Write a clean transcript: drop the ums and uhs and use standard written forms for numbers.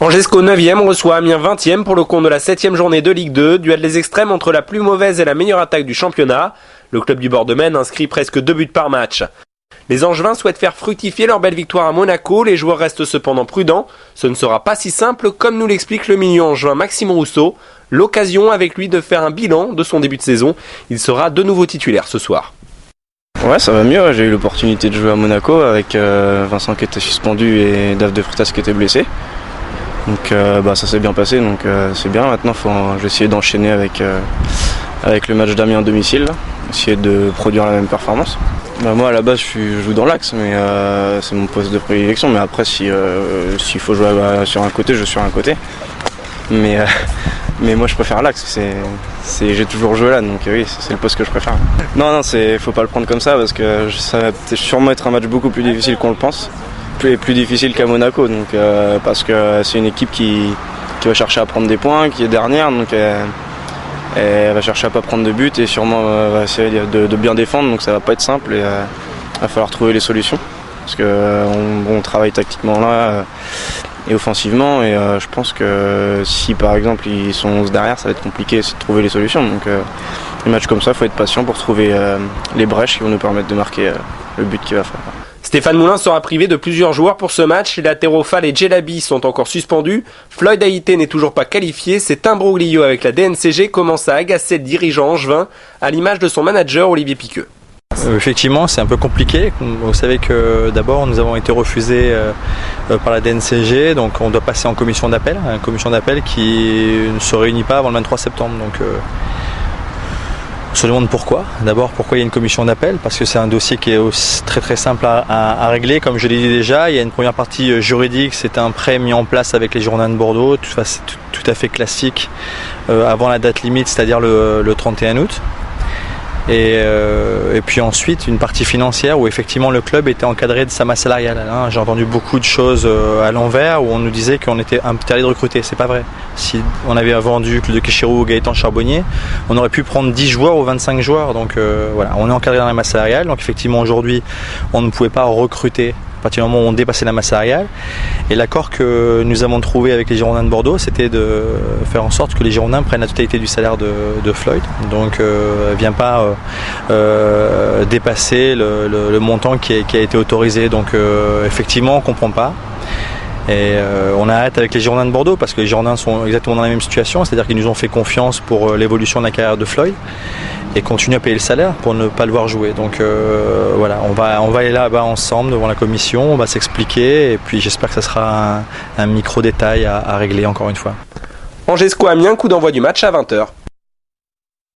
Angesco 9e reçoit Amiens 20e pour le compte de la 7e journée de Ligue 2, duel des extrêmes entre la plus mauvaise et la meilleure attaque du championnat. Le club du bord de Maine inscrit presque 2 buts par match. Les Angevins souhaitent faire fructifier leur belle victoire à Monaco, les joueurs restent cependant prudents. Ce ne sera pas si simple comme nous l'explique le milieu angevin Maxime Rousseau. L'occasion avec lui de faire un bilan de son début de saison. Il sera de nouveau titulaire ce soir. Ouais, ça va mieux, j'ai eu l'opportunité de jouer à Monaco avec Vincent qui était suspendu et Dave de Freitas qui était blessé. Donc ça s'est bien passé, donc c'est bien. Maintenant je vais essayer d'enchaîner avec le match d'Amiens à domicile, là. Essayer de produire la même performance. Moi à la base je joue dans l'axe, mais c'est mon poste de prédilection. Mais après s'il faut jouer sur un côté, je suis sur un côté. Mais moi je préfère l'axe, j'ai toujours joué là, donc oui, c'est le poste que je préfère. Non, faut pas le prendre comme ça parce que ça va sûrement être un match beaucoup plus difficile qu'on le pense. Plus difficile qu'à Monaco, donc, parce que c'est une équipe qui va chercher à prendre des points, qui est dernière, donc elle va chercher à pas prendre de but et sûrement va essayer de bien défendre, donc ça va pas être simple et va falloir trouver les solutions parce qu'on travaille tactiquement là et offensivement et je pense que si par exemple ils sont 11 derrière, ça va être compliqué de trouver les solutions, donc les matchs comme ça, il faut être patient pour trouver les brèches qui vont nous permettre de marquer le but qu'il va faire. Stéphane Moulin sera privé de plusieurs joueurs pour ce match. Les latéraux Fall et Djelabi sont encore suspendus. Floyd Haïté n'est toujours pas qualifié. Cet imbroglio avec la DNCG commence à agacer le dirigeant angevin, à l'image de son manager Olivier Piqueux. Effectivement, c'est un peu compliqué. Vous savez que d'abord, nous avons été refusés par la DNCG, donc on doit passer en commission d'appel. Une commission d'appel qui ne se réunit pas avant le 23 septembre. Donc, on se demande pourquoi. D'abord, pourquoi il y a une commission d'appel? Parce que c'est un dossier qui est très très simple à régler. Comme je l'ai dit déjà, il y a une première partie juridique, c'est un prêt mis en place avec les Girondins de Bordeaux, c'est tout à fait classique avant la date limite, c'est-à-dire le 31 août. Et puis ensuite une partie financière où effectivement le club était encadré de sa masse salariale. Hein. J'ai entendu beaucoup de choses à l'envers où on nous disait qu'on était interdit de recruter. C'est pas vrai. Si on avait vendu Claude Kéchirou ou Gaëtan Charbonnier, on aurait pu prendre 10 joueurs ou 25 joueurs. Donc voilà, on est encadré dans la masse salariale. Donc effectivement aujourd'hui on ne pouvait pas recruter à partir du moment où on dépassait la masse salariale. Et l'accord que nous avons trouvé avec les Girondins de Bordeaux, c'était de faire en sorte que les Girondins prennent la totalité du salaire de Floyd. Donc vient pas dépasser le montant qui a été autorisé. Donc effectivement on ne comprend pas. Et on a hâte avec les Girondins de Bordeaux parce que les Girondins sont exactement dans la même situation, c'est-à-dire qu'ils nous ont fait confiance pour l'évolution de la carrière de Floyd et continuent à payer le salaire pour ne pas le voir jouer. Donc voilà, on va aller là-bas ensemble devant la commission, on va s'expliquer et puis j'espère que ça sera un micro détail à régler encore une fois. Angesco Amiens, coup d'envoi du match à 20h.